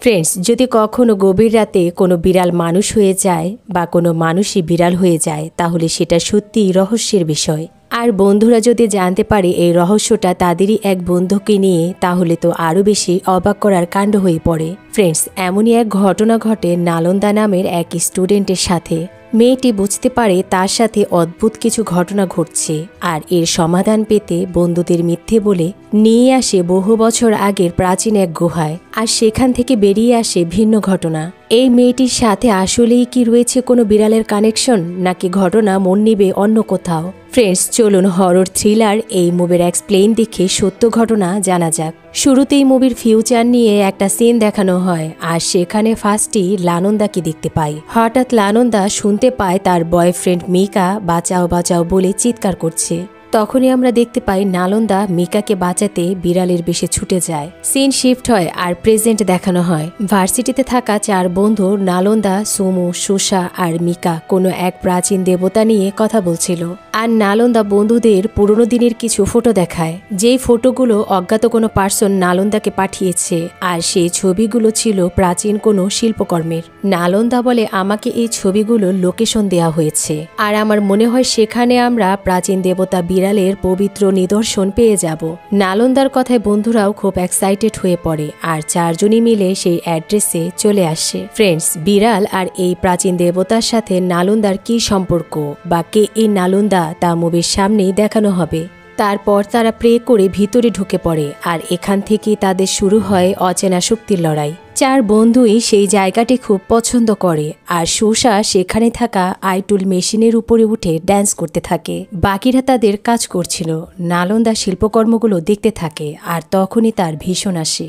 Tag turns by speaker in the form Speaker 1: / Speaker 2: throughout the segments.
Speaker 1: Friends, যদি কখনো গভীর রাতে কোনো বিড়াল মানুষ হয়ে যায় বা কোনো মানুষই বিড়াল হয়ে যায়, তাহলে সেটা সত্যিই রহস্যের বিষয়। আর বন্ধুরা যদি জানতে পারে এই রহস্যটা তাদেরই এক বন্ধুকে নিয়ে, তাহলে তো আরও বেশি অবাক করার কাণ্ড হয়ে পড়ে। ফ্রেন্ডস, এমনই এক ঘটনা ঘটে নালন্দা নামের এক স্টুডেন্টের সাথে। মেয়েটি বুঝতে পারে তার সাথে অদ্ভুত কিছু ঘটনা ঘটছে, আর এর সমাধান পেতে বন্ধুদের মিথ্যে বলে নিয়ে আসে বহু বছর আগের প্রাচীন এক গুহায়। আর সেখান থেকে বেরিয়ে আসে ভিন্ন ঘটনা। এই মেয়েটির সাথে আসলেই কি রয়েছে কোনো বিড়ালের কানেকশন, নাকি ঘটনা মন নিবে অন্য কোথাও? ফ্রেন্ডস, চলুন হরর থ্রিলার এই মুভির এক্সপ্লেইন দেখে সত্য ঘটনা জানা যাক। শুরুতেই মুভির ফিউচার নিয়ে একটা সিন দেখানো হয়, আর সেখানে ফার্স্টই লানন্দাকে দেখতে পাই। হঠাৎ লানন্দা শুনতে পায় তার বয়ফ্রেন্ড মিকা বাঁচাও বাঁচাও বলে চিৎকার করছে। তখনই আমরা দেখতে পাই নালন্দা মিকাকে বাঁচাতে বিড়ালের বেশে ছুটে যায়। সিন শিফট হয় আর প্রেজেন্ট দেখানো হয়। ভার্সিটিতে থাকা 4 বন্ধু নালন্দা, সুমু, সুষা আর মিকা কোনো এক প্রাচীন দেবতা নিয়ে কথা বলছিল। আর নালন্দা বন্ধুদের পুরনো দিনের কিছু ফটো দেখায়, যেই ফটোগুলো অজ্ঞাত কোনো পার্সন নালন্দাকে পাঠিয়েছে। আর সেই ছবিগুলো ছিল প্রাচীন কোনো শিল্পকর্মের। নালন্দা বলে, আমাকে এই ছবিগুলো লোকেশন দেওয়া হয়েছে, আর আমার মনে হয় সেখানে আমরা প্রাচীন দেবতা বিড়ালের পবিত্র নিদর্শন পেয়ে যাব। নালন্দার কথায় বন্ধুরাও খুব এক্সাইটেড হয়ে পড়ে, আর 4 জনই মিলে সেই অ্যাড্রেসে চলে আসে। ফ্রেন্ডস, বিড়াল আর এই প্রাচীন দেবতার সাথে নালন্দার কি সম্পর্ক বা কে এই নালন্দা, তা মুভির সামনেই দেখানো হবে। তারপর তারা প্রে করে ভিতরে ঢুকে পড়ে, আর এখান থেকেই তাদের শুরু হয় অচেনা শক্তির লড়াই। 4 বন্ধুই সেই জায়গাটি খুব পছন্দ করে, আর সুষা সেখানে থাকা আইটুল মেশিনের উপরে উঠে ড্যান্স করতে থাকে। বাকিরা তাদের কাজ করছিল। নালন্দা শিল্পকর্মগুলো দেখতে থাকে, আর তখনই তার ভীষণ আসে।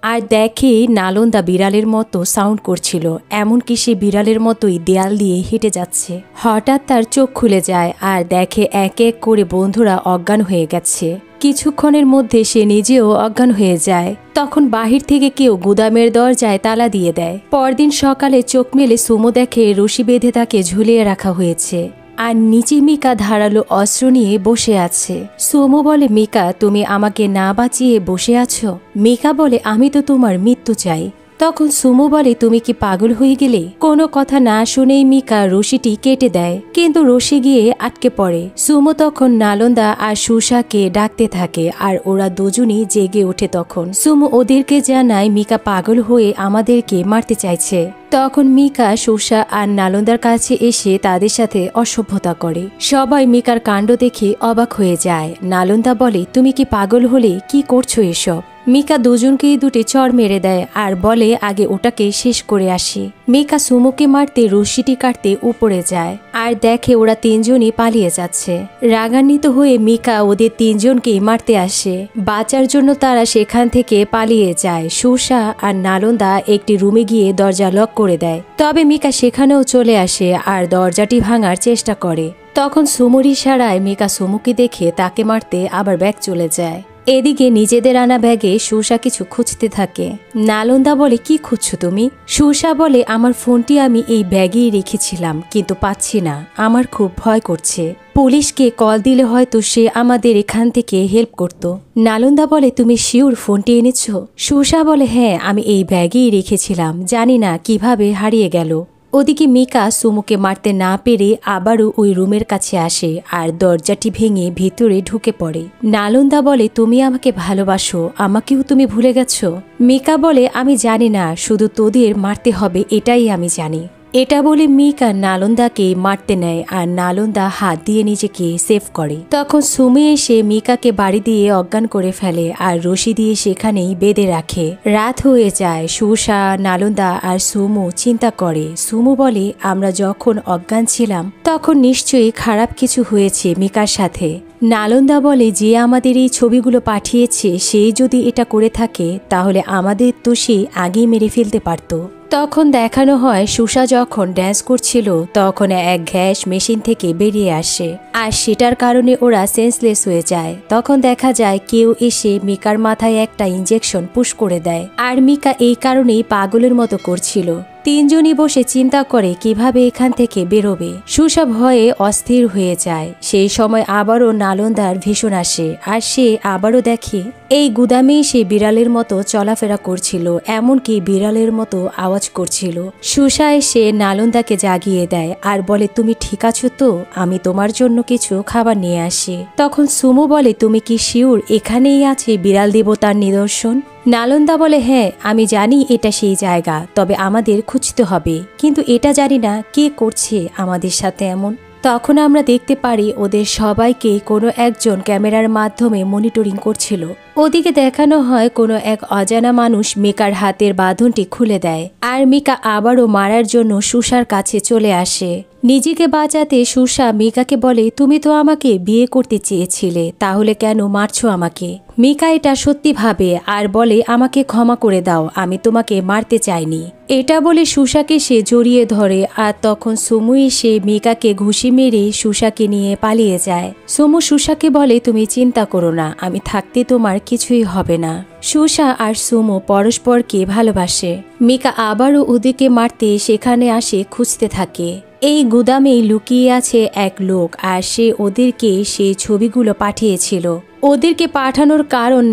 Speaker 1: আর দেখে নালন্দা বিড়ালের মতো সাউন্ড করছিল, এমনকি সে বিড়ালের মতোই দেয়াল দিয়ে হেঁটে যাচ্ছে। হঠাৎ তার চোখ খুলে যায়, আর দেখে এক এক করে বন্ধুরা অজ্ঞান হয়ে গেছে। কিছুক্ষণের মধ্যে সে নিজেও অজ্ঞান হয়ে যায়। তখন বাহির থেকে কেউ গুদামের দরজায় তালা দিয়ে দেয়। পরদিন সকালে চোখ মেলে সুমো দেখে রশি বেঁধে তাকে ঝুলিয়ে রাখা হয়েছে, আর নিচে মিকা ধারালো অস্ত্র নিয়ে বসে আছে। সুমো বলে, মিকা, তুমি আমাকে না বাঁচিয়ে বসে আছো? মিকা বলে, আমি তো তোমার মৃত্যু চাই। তখন সুমো বলে, তুমি কি পাগল হয়ে গেলে? কোনো কথা না শুনেই মিকা রশিটি কেটে দেয়, কিন্তু রশি গিয়ে আটকে পড়ে। সুমো তখন নালন্দা আর সুষাকে ডাকতে থাকে, আর ওরা দুজনই জেগে ওঠে। তখন সুমো ওদেরকে জানায় মিকা পাগল হয়ে আমাদেরকে মারতে চাইছে। তখন মিকা সুষা আর নালন্দার কাছে এসে তাদের সাথে অসভ্যতা করে। সবাই মিকার কাণ্ড দেখে অবাক হয়ে যায়। নালন্দা বলে, তুমি কি পাগল হলে? কি করছো এসব? মিকা দুজনকেই 2টি চড় মেরে দেয়, আর বলে, আগে ওটাকে শেষ করে আসি। মিকা সুমোকে মারতে রশিটি কাটতে উপরে যায়, আর দেখে ওরা 3 জনই পালিয়ে যাচ্ছে। রাগান্বিত হয়ে মিকা ওদের 3 জনকেই মারতে আসে। বাঁচার জন্য তারা সেখান থেকে পালিয়ে যায়। সুষা আর নালন্দা একটি রুমে গিয়ে দরজা লক করে দেয়। তবে মিকা সেখানেও চলে আসে, আর দরজাটি ভাঙার চেষ্টা করে। তখন সুমোর ইশারায় মিকা সুমোকে দেখে তাকে মারতে আবার ব্যাগ চলে যায়। এদিকে নিজেদের আনা ব্যাগে সুষা কিছু খুঁজতে থাকে। নালন্দা বলে, কি খুঁজছো তুমি? সুষা বলে, আমার ফোনটি আমি এই ব্যাগেই রেখেছিলাম, কিন্তু পাচ্ছি না। আমার খুব ভয় করছে। পুলিশকে কল দিলে হয়তো সে আমাদের এখান থেকে হেল্প করত। নালন্দা বলে, তুমি শিওর ফোনটি এনেছো? সুষা বলে, হ্যাঁ, আমি এই ব্যাগেই রেখেছিলাম, জানি না কিভাবে হারিয়ে গেল। ওদিকে মিকা সুমোকে মারতে না পেরে আবারও ওই রুমের কাছে আসে, আর দরজাটি ভেঙে ভিতরে ঢুকে পড়ে। নালন্দা বলে, তুমি আমাকে ভালোবাসো, আমাকেও তুমি ভুলে গেছো? মিকা বলে, আমি জানি না, শুধু তোদের মারতে হবে এটাই আমি জানি। এটা বলে মিকা নালন্দাকে মারতে নেয়, আর নালন্দা হাত দিয়ে নিজেকে সেভ করে। তখন সুমি এসে মিকাকে বাড়ি দিয়ে অজ্ঞান করে ফেলে, আর রশি দিয়ে সেখানেই বেঁধে রাখে। রাত হয়ে যায়। সুষা, নালন্দা আর সুমু চিন্তা করে। সুমু বলে, আমরা যখন অজ্ঞান ছিলাম তখন নিশ্চয়ই খারাপ কিছু হয়েছে মিকার সাথে। নালন্দা বলে, যে আমাদের এই ছবিগুলো পাঠিয়েছে সে যদি এটা করে থাকে, তাহলে আমাদের তো সে আগেই মেরে ফেলতে পারত। তখন দেখানো হয় সুষা যখন ড্যান্স করছিল তখন এক গ্যাস মেশিন থেকে বেরিয়ে আসে, আর সেটার কারণে ওরা সেন্সলেস হয়ে যায়। তখন দেখা যায় কেউ এসে মিকার মাথায় একটা ইঞ্জেকশন পুশ করে দেয়, আর মিকা এই কারণেই পাগলের মতো করছিল। তিনজনই বসে চিন্তা করে কিভাবে এখান থেকে বেরোবে। সুষা ভয়ে অস্থির হয়ে যায়। সেই সময় আবারও নালন্দার ভীষণ আসে আর সে আবারও দেখে এই গুদামেই সে বিড়ালের মতো চলাফেরা করছিল, এমনকি বিড়ালের মতো আওয়াজ করছিল। সুষা এসে নালন্দাকে জাগিয়ে দেয় আর বলে, তুমি ঠিক আছো তো? আমি তোমার জন্য কিছু খাবার নিয়ে আসি। তখন সুমু বলে, তুমি কি শিওর এখানেই আছে বিড়াল দেবতার নিদর্শন? নালন্দা বলে, হ্যাঁ আমি জানি এটা সেই জায়গা, তবে আমাদের খুঁজতে হবে, কিন্তু এটা জানি না কে করছে আমাদের সাথে এমন। তখন আমরা দেখতে পারি ওদের সবাইকে কোনো একজন ক্যামেরার মাধ্যমে মনিটরিং করছিল। ওদিকে দেখানো হয় কোনো এক অজানা মানুষ মিকার হাতের বাঁধনটি খুলে দেয় আর মিকা আবারও মারার জন্য সুষার কাছে চলে আসে। নিজেকে বাঁচাতে সুষা মিকাকে বলে, তুমি তো আমাকে বিয়ে করতে চেয়েছিলে, তাহলে কেন মারছো আমাকে? মিকা এটা সত্যি ভাবে আর বলে, আমাকে ক্ষমা করে দাও, আমি তোমাকে মারতে চাইনি। এটা বলে সুষাকে সে জড়িয়ে ধরে আর তখন সুমু এসে মিকাকে ঘুষি মেরে সুষাকে নিয়ে পালিয়ে যায়। সুমু সুষাকে বলে, তুমি চিন্তা করো না, আমি থাকতে তোমার কিছুই হবে না। সুষা আর সুমু পরস্পরকে ভালোবাসে। মিকা আবারও ওদিকে মারতে সেখানে আসে খুঁজতে থাকে। এই গুদামে লুকিয়ে আছে এক লোক আর সে ওদেরকে সেই ছবিগুলো পাঠিয়েছিল। ওদেরকে পাঠানোর কারণ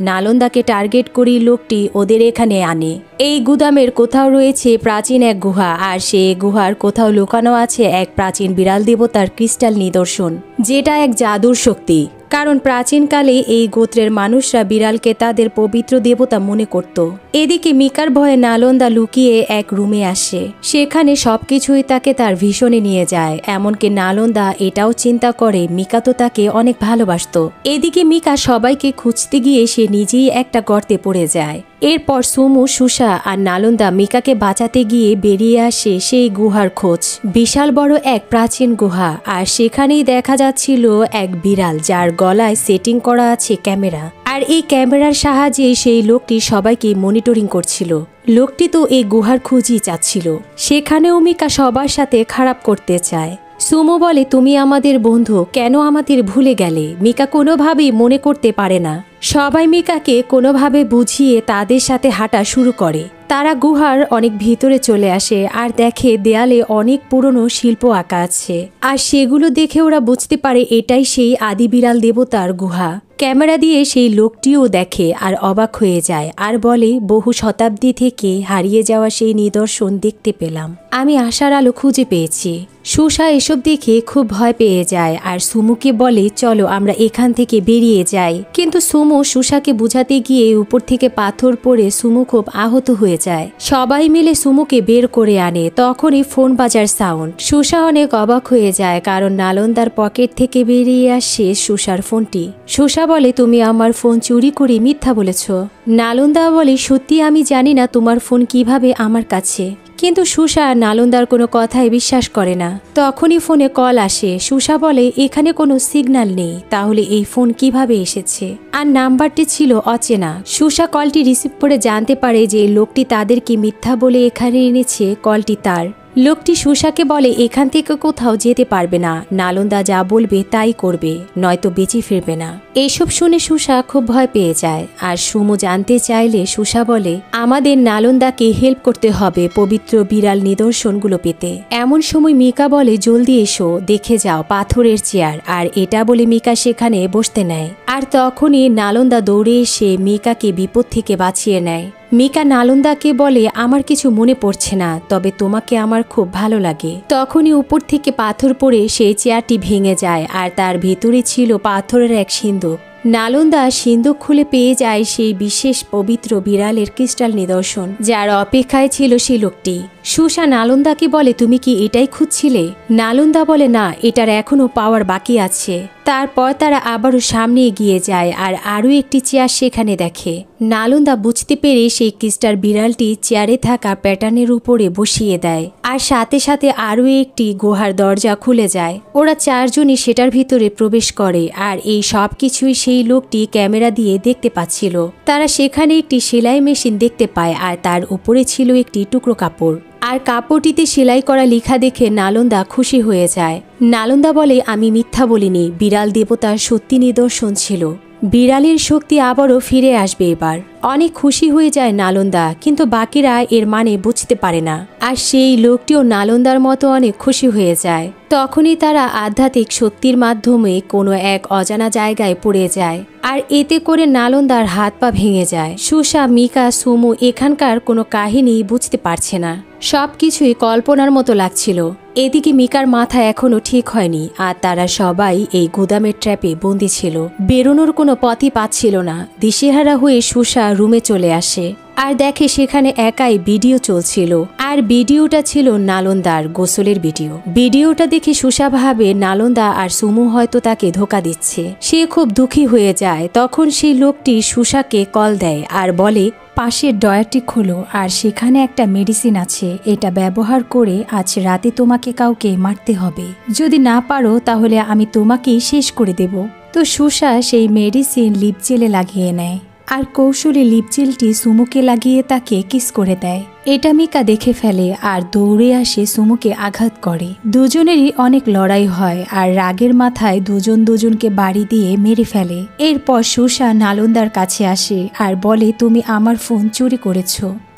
Speaker 1: নালন্দাকে টার্গেট করি লোকটি ওদের এখানে আনে। এই গুদামের কোথাও রয়েছে প্রাচীন এক গুহা আর সেই গুহার কোথাও লুকানো আছে এক প্রাচীন বিড়াল দেবতার ক্রিস্টাল নিদর্শন, যেটা এক জাদুর শক্তি। কারণ প্রাচীনকালে এই গোত্রের মানুষরা বিড়ালকে তাদের পবিত্র দেবতা মনে করত। এদিকে মিকার ভয়ে নালন্দা লুকিয়ে এক রুমে আসে। সেখানে সবকিছুই তাকে তার ভীষণে নিয়ে যায়। এমনকি নালন্দা এটাও চিন্তা করে মিকা তো তাকে অনেক ভালোবাসত। এদিকে মিকা সবাইকে খুঁজতে গিয়ে সে নিজেই একটা গর্তে পড়ে যায়। এরপর সুমু, সুষা আর নালন্দা মিকাকে বাঁচাতে গিয়ে বেরিয়ে আসে সেই গুহার খোঁজ। বিশাল বড় এক প্রাচীন গুহা আর সেখানেই দেখা যাচ্ছিল এক বিড়াল যার গলায় সেটিং করা আছে ক্যামেরা। আর এই ক্যামেরার সাহায্যে সেই লোকটি সবাইকে মনিটরিং করছিল। লোকটি তো এই গুহার খোঁজই চাচ্ছিল। সেখানেও মিকা সবার সাথে খারাপ করতে চায়। সুমু বলে, তুমি আমাদের বন্ধু, কেন আমাদের ভুলে গেলে? মিকা কোনোভাবেই মনে করতে পারে না। সবাই মিকাকে কোনোভাবে বুঝিয়ে তাদের সাথে হাঁটা শুরু করে। তারা গুহার অনেক ভিতরে চলে আসে আর দেখে দেয়ালে অনেক পুরনো শিল্প আঁকা আছে। আর সেগুলো দেখে ওরা বুঝতে পারে এটাই সেই আদি বিড়াল দেবতার গুহা। ক্যামেরা দিয়ে সেই লোকটিও দেখে আর অবাক হয়ে যায় আর বলে, বহু শতাব্দী থেকে হারিয়ে যাওয়া সেই নিদর্শন দেখতে পেলাম, আমি আশার আলো খুঁজে পেয়েছি। সুষা এসব দেখে খুব ভয় পেয়ে যায় আর সুমুকে বলে, চলো আমরা এখান থেকে বেরিয়ে যাই। কিন্তু সুমু সুষাকে বুঝাতে গিয়ে উপর থেকে পাথর পড়ে সুমু খুব আহত হয়ে যায়। সবাই মিলে সুমুকে বের করে আনে। তখনই ফোন বাজার সাউন্ড। সুষা অনেক অবাক হয়ে যায় কারণ নালন্দার পকেট থেকে বেরিয়ে আসে সুষার ফোনটি। সুষা বলে, তুমি আমার ফোন চুরি করে মিথ্যা বলেছ। নালন্দা বলে, সত্যি আমি জানি না তোমার ফোন কিভাবে আমার কাছে। কিন্তু সুষা নালন্দার কোনো কথাই বিশ্বাস করে না। তখনই ফোনে কল আসে। সুষা বলে, এখানে কোনো সিগন্যাল নেই, তাহলে এই ফোন কিভাবে এসেছে? আর নাম্বারটি ছিল অচেনা। সুষা কলটি রিসিভ করে জানতে পারে যে লোকটি তাদেরকে মিথ্যা বলে এখানে এনেছে, কলটি তার। লোকটি সুষাকে বলে, এখান থেকে কোথাও যেতে পারবে না, নালন্দা যা বলবে তাই করবে, নয়তো বেঁচে ফিরবে না। এসব শুনে সুষা খুব ভয় পেয়ে যায়। আর সুমু জানতে চাইলে সুষা বলে, আমাদের নালন্দাকে হেল্প করতে হবে পবিত্র বিড়াল নিদর্শনগুলো পেতে। এমন সময় মিকা বলে, জলদি এসো, দেখে যাও পাথরের চেয়ার। আর এটা বলে মিকা সেখানে বসতে নেয়। আর তখনই নালন্দা দৌড়ে এসে মিকাকে বিপদ থেকে বাঁচিয়ে নেয়। মিকা নালন্দাকে বলে, আমার কিছু মনে পড়ছে না, তবে তোমাকে আমার খুব ভালো লাগে। তখনই উপর থেকে পাথর পড়ে সেই চেয়ারটি ভেঙে যায় আর তার ভেতরে ছিল পাথরের এক সিন্দুক। নালন্দা সিন্দুক খুলে পেয়ে যায় সেই বিশেষ পবিত্র বিড়ালের ক্রিস্টাল নিদর্শন, যার অপেক্ষায় ছিল সেই লোকটি। সুষা নালন্দাকে বলে, তুমি কি এটাই খুঁজছিলে? নালন্দা বলে, না, এটার এখনো পাওয়ার বাকি আছে। তারপর তারা আবারও সামনে এগিয়ে যায় আর আরও একটি চেয়ার সেখানে দেখে। নালন্দা বুঝতে পেরে সেই ক্রিস্টাল বিড়ালটি চেয়ারে থাকা প্যাটার্নের উপরে বসিয়ে দেয় আর সাথে সাথে আরও একটি গুহার দরজা খুলে যায়। ওরা চারজনই সেটার ভিতরে প্রবেশ করে আর এই সব কিছুই সেই লোকটি ক্যামেরা দিয়ে দেখতে পাচ্ছিল। তারা সেখানে একটি সেলাই মেশিন দেখতে পায় আর তার উপরে ছিল একটি টুকরো কাপড়। আর কাপড়টিতে সেলাই করা লেখা দেখে নালন্দা খুশি হয়ে যায়। নালন্দা বলে, আমি মিথ্যা বলিনি, বিড়াল দেবতার সত্যি নিদর্শন ছিল। বিড়ালের শক্তি আবারও ফিরে আসবে এবার। অনেক খুশি হয়ে যায় নালন্দা, কিন্তু বাকিরা এর মানে বুঝতে পারে না। আর সেই লোকটিও নালন্দার মতো অনেক খুশি হয়ে যায়। তখনই তারা আধ্যাত্মিক শক্তির মাধ্যমে কোনো এক অজানা জায়গায় পড়ে যায়, আর এতে করে নালন্দার হাত পা ভেঙে যায়। সুসা, মিকা, সুমু এখানকার কোনো কাহিনী বুঝতে পারছে না, সবকিছুই কল্পনার মতো লাগছিল। এদিকে মিকার মাথা এখনো ঠিক হয়নি, আর তারা সবাই এই গুদামের ট্র্যাপে বন্দি ছিল। বেরোনোর কোনো পথই পাচ্ছিল না। দিশেহারা হয়ে সুসা রুমে চলে আসে আর দেখে সেখানে একাই ভিডিও চলছিল, আর ভিডিওটা ছিল নালন্দার গোসলের ভিডিও। ভিডিওটা দেখে সুসা ভাবে নালন্দা আর সুমু হয়তো তাকে ধোঁকা দিচ্ছে। সে খুব দুঃখী হয়ে যায়। তখন সেই লোকটি সুসাকে কল দেয় আর বলে, পাশের ড্রয়ারটি খোলো, আর সেখানে একটা মেডিসিন আছে। এটা ব্যবহার করে আজ রাতে তোমাকে কাউকে মারতে হবে। যদি না পারো তাহলে আমি তোমাকেই শেষ করে দেব। তো সুসা সেই মেডিসিন লিপ জেলে লাগিয়ে নেয়, আর কৌশলী লিপজেলটি সুমুকে লাগিয়ে তাকে কিস করে দেয়। এটা মিকা দেখে ফেলে আর দৌড়ে আসে সুমুকে আঘাত করে। দুজনেরই অনেক লড়াই হয়, আর রাগের মাথায় দুজন দুজনকে বাড়ি দিয়ে মেরে ফেলে। এরপর সুসা নালন্দার কাছে আসে আর বলে, তুমি আমার ফোন চুরি করেছ,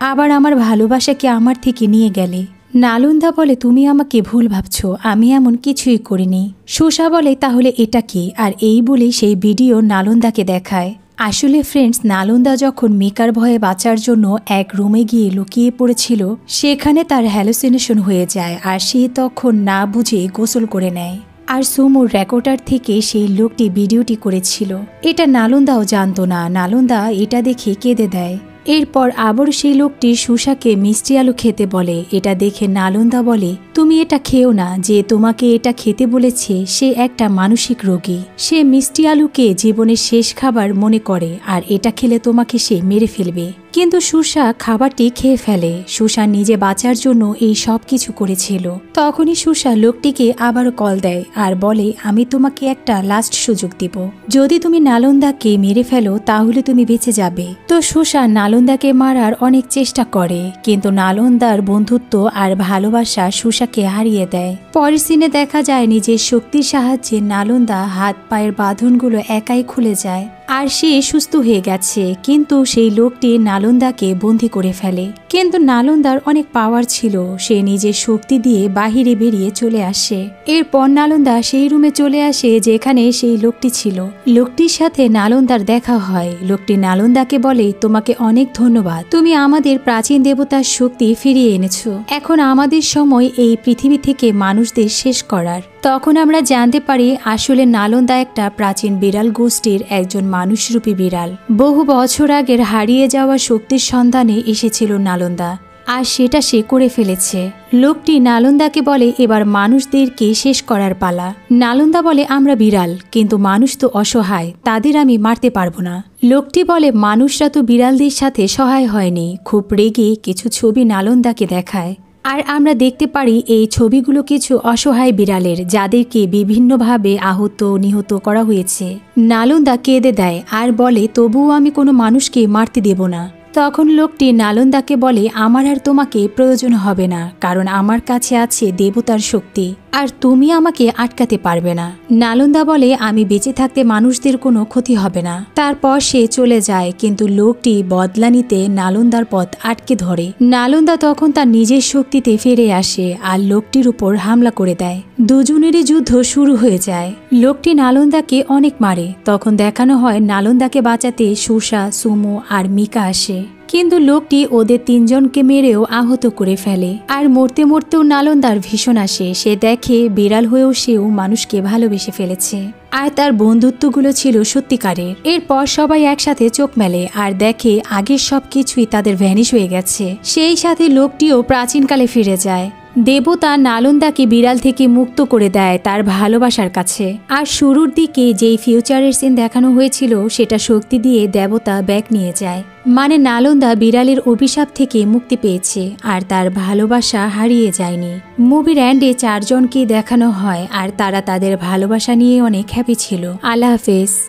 Speaker 1: আবার আমার ভালোবাসাকে আমার থেকে নিয়ে গেলে। নালন্দা বলে, তুমি আমাকে ভুল ভাবছ, আমি এমন কিছুই করিনি। সুসা বলে, তাহলে এটা কি? আর এই বলে সেই ভিডিও নালন্দাকে দেখায়। আসলে ফ্রেন্ডস, নালন্দা যখন মিকার ভয়ে বাঁচার জন্য এক রুমে গিয়ে লুকিয়ে পড়েছিল, সেখানে তার হ্যালুসিনেশন হয়ে যায়, আর সে তখন না বুঝে গোসল করে নেয়। আর সুমুর রেকর্ডার থেকে সেই লোকটি ভিডিওটি করেছিল। এটা নালন্দাও জানতো না। নালন্দা এটা দেখে কেঁদে দেয়। এরপর আবার সেই লোকটি সুসাকে মিষ্টি আলু খেতে বলে। এটা দেখে নালন্দা বলে, তুমি এটা খেও না, যে তোমাকে এটা খেতে বলেছে সে একটা মানসিক রোগী। সে মিষ্টি আলুকে জীবনের শেষ খাবার মনে করে, আর এটা খেলে তোমাকে সে মেরে ফেলবে। কিন্তু সুসা খাবারটি খেয়ে ফেলে। সুসা নিজে বাঁচার জন্য এই সব কিছু করেছিল। তখনই সুসা লোকটিকে আবারও কল দেয় আর বলে, আমি তোমাকে একটা লাস্ট সুযোগ দিব। যদি তুমি নালন্দাকে মেরে ফেলো তাহলে তুমি বেঁচে যাবে। তো সুসা নালন্দাকে মারার অনেক চেষ্টা করে, কিন্তু নালন্দার বন্ধুত্ব আর ভালোবাসা সুসাকে হারিয়ে দেয়। পরের সিনে দেখা যায় নিজের শক্তির সাহায্যে নালন্দা হাত পায়ের বাঁধনগুলো একাই খুলে যায়, আর সে সুস্থ হয়ে গেছে। কিন্তু সেই লোকটি নালন্দাকে বন্দি করে ফেলে। কিন্তু নালন্দার অনেক পাওয়ার ছিল, সে নিজের শক্তি দিয়ে বাহিরে বেরিয়ে চলে আসে। এরপর নালন্দা সেই রুমে চলে আসে যেখানে সেই লোকটি ছিল। লোকটির সাথে নালন্দার দেখা হয়। লোকটি নালন্দাকে বলে, তোমাকে অনেক ধন্যবাদ, তুমি আমাদের প্রাচীন দেবতার শক্তি ফিরিয়ে এনেছো। এখন আমাদের সময় এই পৃথিবী থেকে মানুষদের শেষ করার। তখন আমরা জানতে পারি আসলে নালন্দা একটা প্রাচীন বিড়াল গোষ্ঠীর একজন মানুষরূপী বিড়াল। বহু বছর আগের হারিয়ে যাওয়া শক্তির সন্ধানে এসেছিল নালন্দা, আর সেটা সে করে ফেলেছে। লোকটি নালন্দাকে বলে, এবার মানুষদেরকে শেষ করার পালা। নালন্দা বলে, আমরা বিড়াল, কিন্তু মানুষ তো অসহায়, তাদের আমি মারতে পারবো না। লোকটি বলে, মানুষরা তো বিড়ালদের সাথে সহায় হয়নি। খুব রেগে কিছু ছবি নালন্দাকে দেখায়, আর আমরা দেখতে পারি এই ছবিগুলো কিছু অসহায় বিড়ালের, যাদেরকে বিভিন্নভাবে আহত নিহত করা হয়েছে। নালন্দা কেঁদে দেয় আর বলে, তবুও আমি কোনো মানুষকে মারতে দেব না। তখন লোকটি নালন্দাকে বলে, আমার আর তোমাকে প্রয়োজন হবে না, কারণ আমার কাছে আছে দেবতার শক্তি, আর তুমি আমাকে আটকাতে পারবে না। নালন্দা বলে, আমি বেঁচে থাকতে মানুষদের কোনো ক্ষতি হবে না। তারপর সে চলে যায়, কিন্তু লোকটি বদলা নিতে নালন্দার পথ আটকে ধরে। নালন্দা তখন তার নিজের শক্তিতে ফিরে আসে আর লোকটির উপর হামলা করে দেয়। দুজনেরই যুদ্ধ শুরু হয়ে যায়। লোকটি নালন্দাকে অনেক মারে। তখন দেখানো হয় নালন্দাকে বাঁচাতে সুসা, সুমু আর মিকা আসে, কিন্তু লোকটি ওদের তিনজনকে মেরেও আহত করে ফেলে। আর মরতে মরতেও নালন্দার ভীষণ আসে। সে দেখে বিড়াল হয়েও সেও মানুষকে ভালোবেসে ফেলেছে, আর তার বন্ধুত্বগুলো ছিল সত্যিকারের। এরপর সবাই একসাথে চোখ মেলে আর দেখে আগের সবকিছুই তাদের ভ্যানিশ হয়ে গেছে। সেই সাথে লোকটিও প্রাচীনকালে ফিরে যায়। দেবতা নালন্দাকে বিড়াল থেকে মুক্ত করে দেয় তার ভালোবাসার কাছে। আর শুরুর দিকে যেই ফিউচারের সিন দেখানো হয়েছিল সেটা শক্তি দিয়ে দেবতা ব্যাক নিয়ে যায়, মানে নালন্দা বিড়ালের অভিশাপ থেকে মুক্তি পেয়েছে আর তার ভালোবাসা হারিয়ে যায়নি। মুভির এন্ডে চারজনকেই দেখানো হয় আর তারা তাদের ভালোবাসা নিয়ে অনেক হ্যাপি ছিল। আল্লাহ হাফেজ।